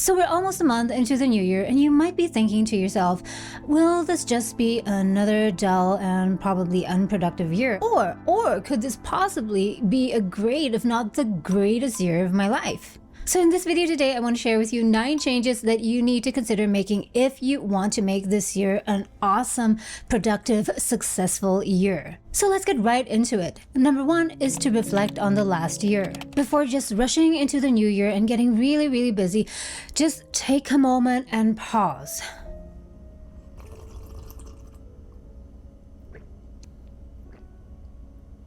So we're almost a month into the new year, and you might be thinking to yourself, will this just be another dull and probably unproductive year? Or could this possibly be a great, if not the greatest year of my life? So in this video today, I want to share with you 9 changes that you need to consider making if you want to make this year an awesome, productive, successful year. So let's get right into it. Number 1 is to reflect on the last year. Before just rushing into the new year and getting really busy, just take a moment and pause.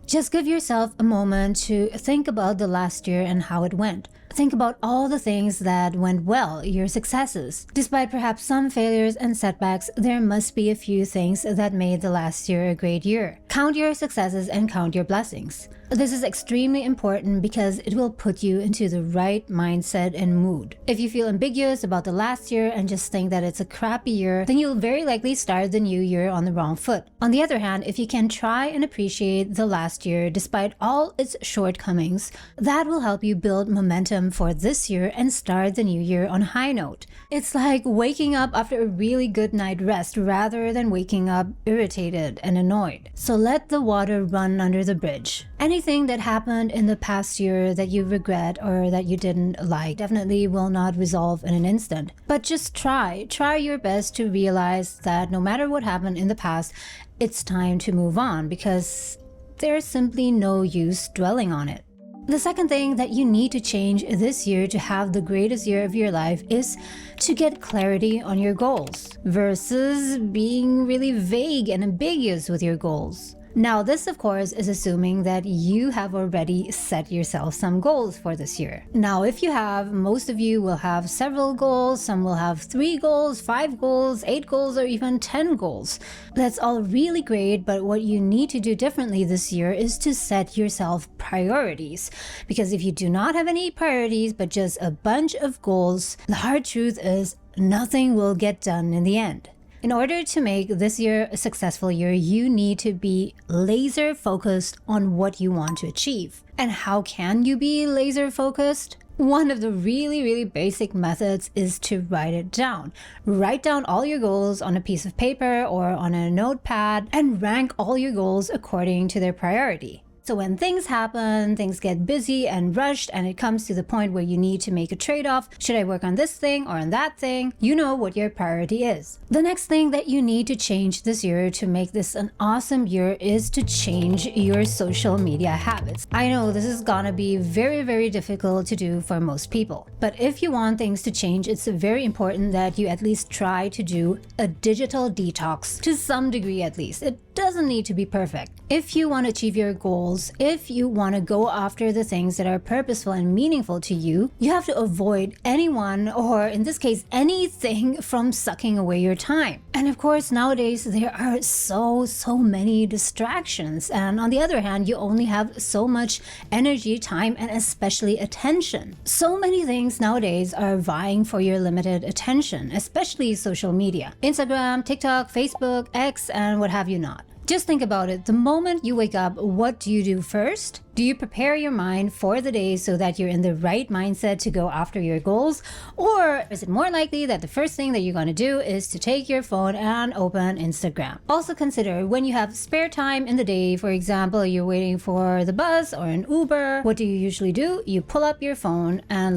Just give yourself a moment to think about the last year and how it went. Think about all the things that went well, your successes. Despite perhaps some failures and setbacks, there must be a few things that made the last year a great year. Count your successes and count your blessings. This is extremely important because it will put you into the right mindset and mood. If you feel ambiguous about the last year and just think that it's a crappy year, then you'll very likely start the new year on the wrong foot. On the other hand, if you can try and appreciate the last year despite all its shortcomings, that will help you build momentum for this year and start the new year on a high note. It's like waking up after a really good night rest rather than waking up irritated and annoyed. So let the water run under the bridge. Anything that happened in the past year that you regret or that you didn't like definitely will not resolve in an instant. But just try your best to realize that no matter what happened in the past, it's time to move on because there's simply no use dwelling on it. The second thing that you need to change this year to have the greatest year of your life is to get clarity on your goals versus being really vague and ambiguous with your goals. Now, this of course is assuming that you have already set yourself some goals for this year. Now, if you have, most of you will have several goals. Some will have 3 goals, 5 goals, 8 goals, or even 10 goals. That's all really great, but what you need to do differently this year is to set yourself priorities. Because if you do not have any priorities, but just a bunch of goals, the hard truth is nothing will get done in the end. In order to make this year a successful year, you need to be laser focused on what you want to achieve. And how can you be laser focused? One of the really basic methods is to write it down. Write down all your goals on a piece of paper or on a notepad and rank all your goals according to their priority. So when things happen, things get busy and rushed, and it comes to the point where you need to make a trade-off, should I work on this thing or on that thing? You know what your priority is. The next thing that you need to change this year to make this an awesome year is to change your social media habits. I know this is gonna be very difficult to do for most people, but if you want things to change, it's very important that you at least try to do a digital detox to some degree at least. It doesn't need to be perfect. If you want to achieve your goals, if you want to go after the things that are purposeful and meaningful to you, you have to avoid anyone, or in this case, anything from sucking away your time. And of course, nowadays, there are so many distractions. And on the other hand, you only have so much energy, time, and especially attention. So many things nowadays are vying for your limited attention, especially social media. Instagram, TikTok, Facebook, X, and what have you not. Just think about it. The moment you wake up, what do you do first? Do you prepare your mind for the day so that you're in the right mindset to go after your goals? Or is it more likely that the first thing that you're going to do is to take your phone and open Instagram? Also consider when you have spare time in the day, for example, you're waiting for the bus or an Uber, what do you usually do? You pull up your phone and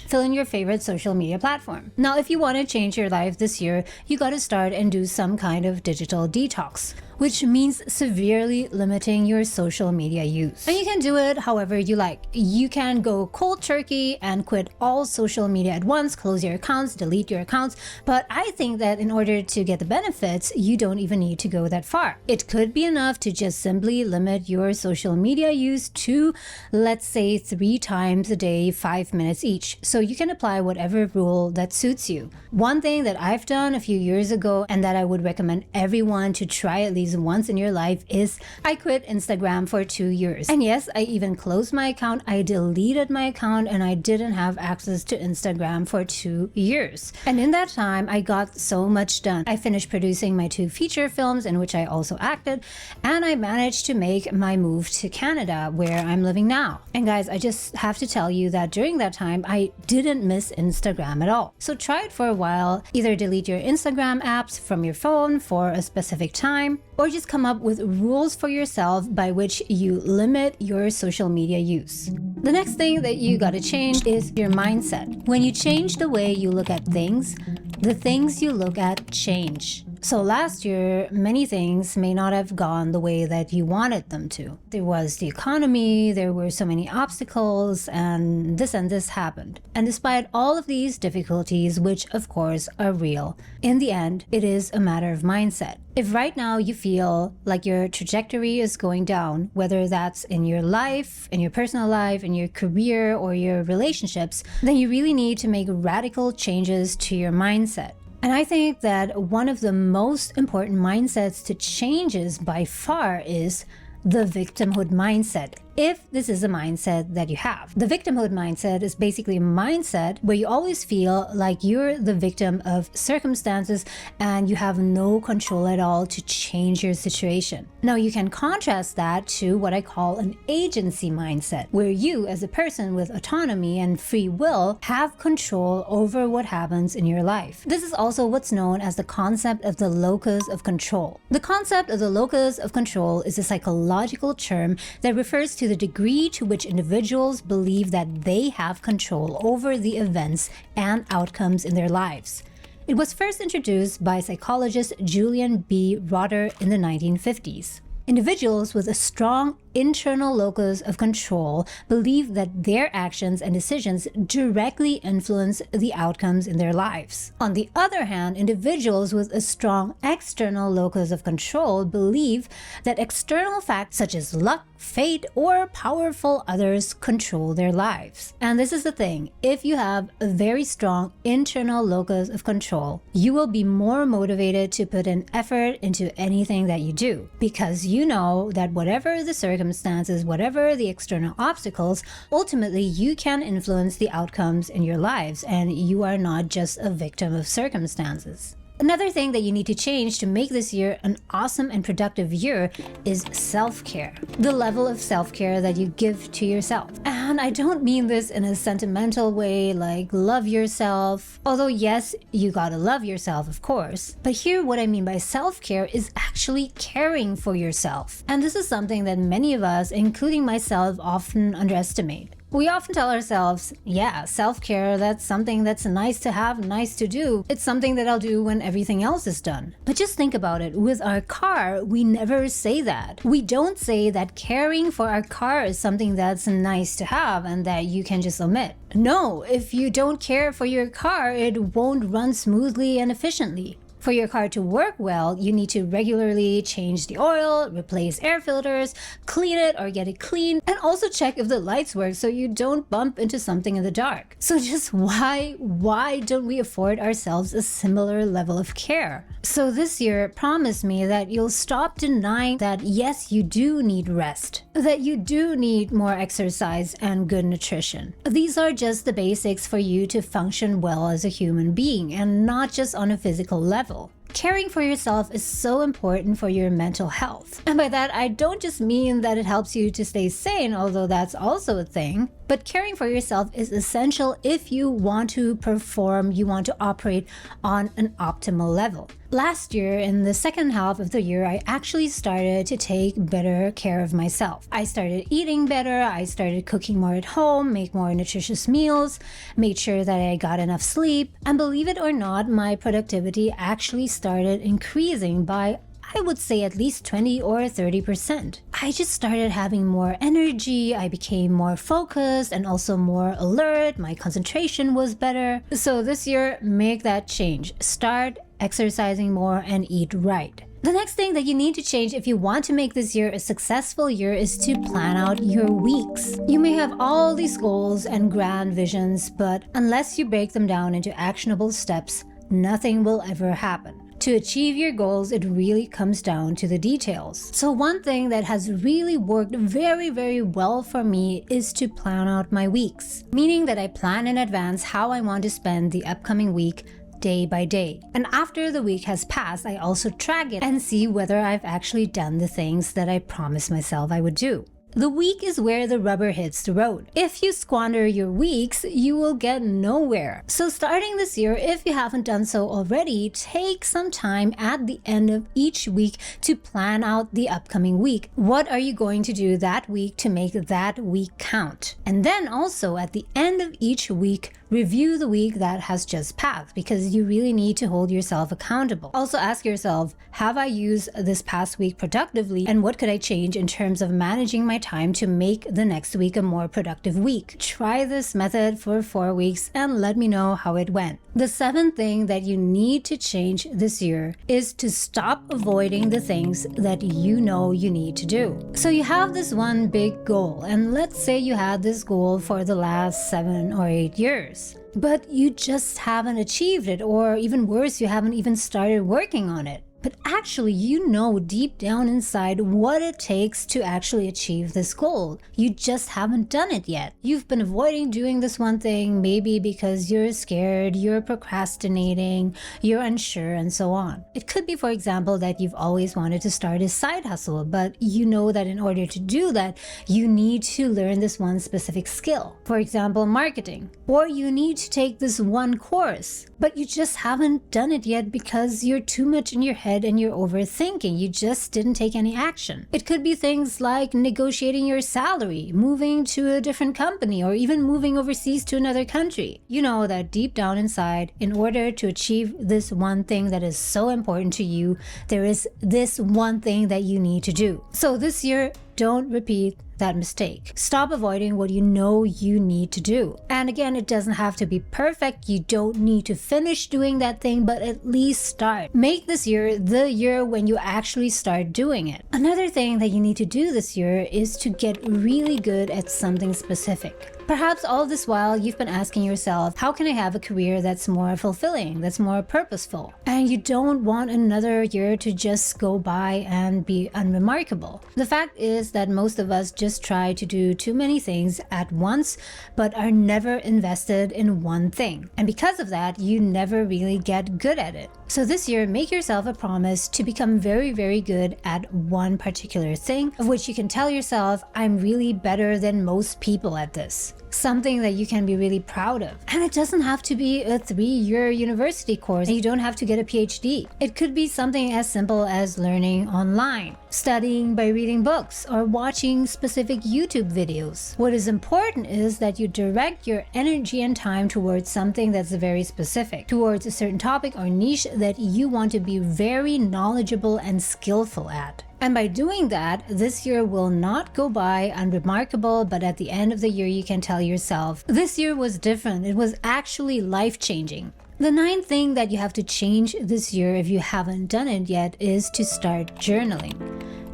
fill in your favorite social media platform. Now, if you want to change your life this year, you got to start and do some kind of digital detox, which means severely limiting your social media use. And you can do it however you like. You can go cold turkey and quit all social media at once, close your accounts, delete your accounts. But I think that in order to get the benefits, you don't even need to go that far. It could be enough to just simply limit your social media use to, let's say, 3 times a day, 5 minutes each. So you can apply whatever rule that suits you. One thing that I've done a few years ago and that I would recommend everyone to try at least difficulties once in your life is I quit Instagram for 2 years. And yes, I even closed my account. I deleted my account and I didn't have access to Instagram for 2 years. And in that time, I got so much done. I finished producing my 2 feature films in which I also acted, and I managed to make my move to Canada, where I'm living now. And guys, I just have to tell you that during that time, I didn't miss Instagram at all. So try it for a while. Either delete your Instagram apps from your phone for a specific time, or just come up with rules for yourself by which you limit your social media use. The next thing that you gotta change is your mindset. When you change the way you look at things, the things you look at change. So last year, many things may not have gone the way that you wanted them to. There was the economy, there were so many obstacles, and this happened. And despite all of these difficulties, which of course are real, in the end, it is a matter of mindset. If right now you feel like your trajectory is going down, whether that's in your life, in your personal life, in your career, or your relationships, then you really need to make radical changes to your mindset. And I think that one of the most important mindsets to changes by far is the victimhood mindset, if this is a mindset that you have. The victimhood mindset is basically a mindset where you always feel like you're the victim of circumstances and you have no control at all to change your situation. Now, you can contrast that to what I call an agency mindset, where you, as a person with autonomy and free will, have control over what happens in your life. This is also what's known as the concept of the locus of control. The concept of the locus of control is a psychological term that refers to the degree to which individuals believe that they have control over the events and outcomes in their lives. It was first introduced by psychologist Julian B. Rotter in the 1950s. Individuals with a strong internal locus of control believe that their actions and decisions directly influence the outcomes in their lives. On the other hand, individuals with a strong external locus of control believe that external facts such as luck, fate, or powerful others control their lives. And this is the thing, if you have a very strong internal locus of control, you will be more motivated to put in effort into anything that you do, because you know that whatever the circumstances, whatever the external obstacles, ultimately you can influence the outcomes in your lives, and you are not just a victim of circumstances. Another thing that you need to change to make this year an awesome and productive year is self-care. The level of self-care that you give to yourself. And I don't mean this in a sentimental way like love yourself, although yes, you gotta love yourself, of course. But here what I mean by self-care is actually caring for yourself. And this is something that many of us, including myself, often underestimate. We often tell ourselves, yeah, self-care, that's something that's nice to have, nice to do. It's something that I'll do when everything else is done. But just think about it. With our car, we never say that. We don't say that caring for our car is something that's nice to have and that you can just omit. No, if you don't care for your car, it won't run smoothly and efficiently. For your car to work well, you need to regularly change the oil, replace air filters, clean it or get it cleaned, and also check if the lights work so you don't bump into something in the dark. So just why don't we afford ourselves a similar level of care? So this year, promise me that you'll stop denying that yes, you do need rest, that you do need more exercise and good nutrition. These are just the basics for you to function well as a human being, and not just on a physical level. Caring for yourself is so important for your mental health. And by that, I don't just mean that it helps you to stay sane, although that's also a thing. But caring for yourself is essential if you want to perform, you want to operate on an optimal level. Last year, in the second half of the year, I actually started to take better care of myself. I started eating better, I started cooking more at home, make more nutritious meals, made sure that I got enough sleep, and believe it or not, my productivity actually started increasing by, I would say, at least 20 or 30%. I just started having more energy, I became more focused and also more alert, my concentration was better. So this year, make that change. Start exercising more and eat right. The next thing that you need to change if you want to make this year a successful year is to plan out your weeks. You may have all these goals and grand visions, but unless you break them down into actionable steps, nothing will ever happen. To achieve your goals, it really comes down to the details. So one thing that has really worked very well for me is to plan out my weeks, meaning that I plan in advance how I want to spend the upcoming week day by day. And after the week has passed, I also track it and see whether I've actually done the things that I promised myself I would do. The week is where the rubber hits the road. If you squander your weeks, you will get nowhere. So starting this year, if you haven't done so already, take some time at the end of each week to plan out the upcoming week. What are you going to do that week to make that week count? And then also at the end of each week, review the week that has just passed, because you really need to hold yourself accountable. Also ask yourself, have I used this past week productively, and what could I change in terms of managing my time to make the next week a more productive week? Try this method for 4 weeks and let me know how it went. The 7th thing that you need to change this year is to stop avoiding the things that you know you need to do. So you have this one big goal, and let's say you had this goal for the last 7 or 8 years. But you just haven't achieved it, or even worse, you haven't even started working on it. But actually, you know deep down inside what it takes to actually achieve this goal. You just haven't done it yet. You've been avoiding doing this one thing, maybe because you're scared, you're procrastinating, you're unsure, and so on. It could be, for example, that you've always wanted to start a side hustle, but you know that in order to do that, you need to learn this one specific skill. For example, marketing. Or you need to take this one course, but you just haven't done it yet because you're too much in your head and you're overthinking. You just didn't take any action. It could be things like negotiating your salary, moving to a different company, or even moving overseas to another country. You know that deep down inside, in order to achieve this one thing that is so important to you, there is this one thing that you need to do. So this year, don't repeat that mistake. Stop avoiding what you know you need to do. And again, it doesn't have to be perfect. You don't need to finish doing that thing, but at least start. Make this year the year when you actually start doing it. Another thing that you need to do this year is to get really good at something specific. Perhaps all this while you've been asking yourself, how can I have a career that's more fulfilling, that's more purposeful? And you don't want another year to just go by and be unremarkable. The fact is that most of us just try to do too many things at once, but are never invested in one thing. And because of that, you never really get good at it. So this year, make yourself a promise to become very good at one particular thing, of which you can tell yourself, I'm really better than most people at this. Something that you can be really proud of. And it doesn't have to be a 3-year university course. You don't have to get a PhD. It could be something as simple as learning online, studying by reading books, or watching specific YouTube videos. What is important is that you direct your energy and time towards something that's very specific, towards a certain topic or niche that you want to be very knowledgeable and skillful at. And by doing that, this year will not go by unremarkable, but at the end of the year, you can tell yourself, this year was different. It was actually life-changing. The 9th thing that you have to change this year, if you haven't done it yet, is to start journaling.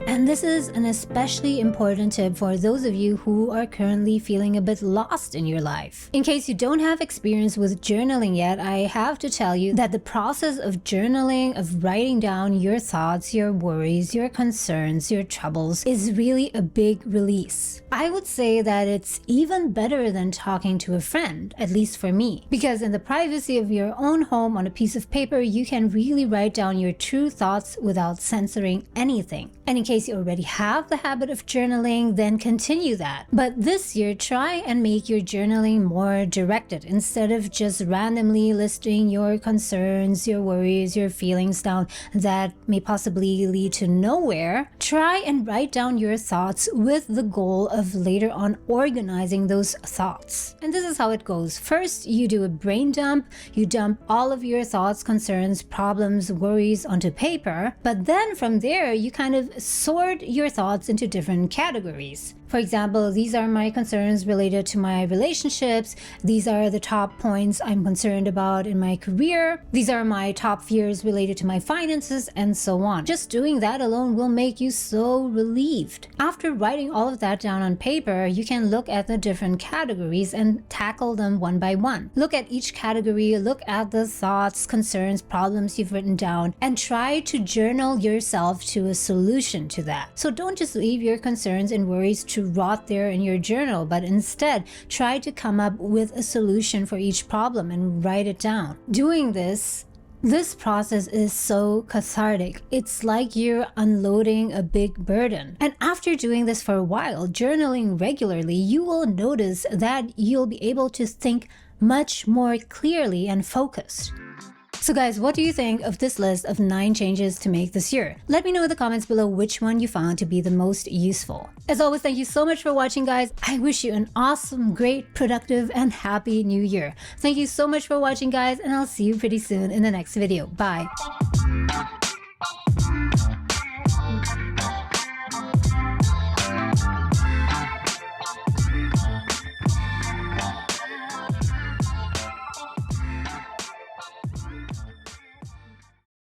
And this is an especially important tip for those of you who are currently feeling a bit lost in your life. In case you don't have experience with journaling yet, I have to tell you that the process of journaling, of writing down your thoughts, your worries, your concerns, your troubles, is really a big release. I would say that it's even better than talking to a friend, at least for me, because in the privacy of your own home on a piece of paper, you can really write down your true thoughts without censoring anything. And in case you already have the habit of journaling, then continue that. But this year, try and make your journaling more directed. Instead of just randomly listing your concerns, your worries, your feelings down that may possibly lead to nowhere, try and write down your thoughts with the goal of later on organizing those thoughts. And this is how it goes. First, you do a brain dump. You dump all of your thoughts, concerns, problems, worries onto paper. But then from there, you kind of sort your thoughts into different categories. For example, these are my concerns related to my relationships. These are the top points I'm concerned about in my career. These are my top fears related to my finances, and so on. Just doing that alone will make you so relieved. After writing all of that down on paper, you can look at the different categories and tackle them one by one. Look at each category, look at the thoughts, concerns, problems you've written down, and try to journal yourself to a solution to that. So don't just leave your concerns and worries to rot there in your journal, but instead try to come up with a solution for each problem and write it down. Doing this process is so cathartic. It's like you're unloading a big burden. And after doing this for a while, journaling regularly, you will notice that you'll be able to think much more clearly and focused. So guys, what do you think of this list of 9 changes to make this year? Let me know in the comments below which one you found to be the most useful. As always, thank you so much for watching, guys. I wish you an awesome, great, productive, and happy new year. Thank you so much for watching, guys, and I'll see you pretty soon in the next video. Bye.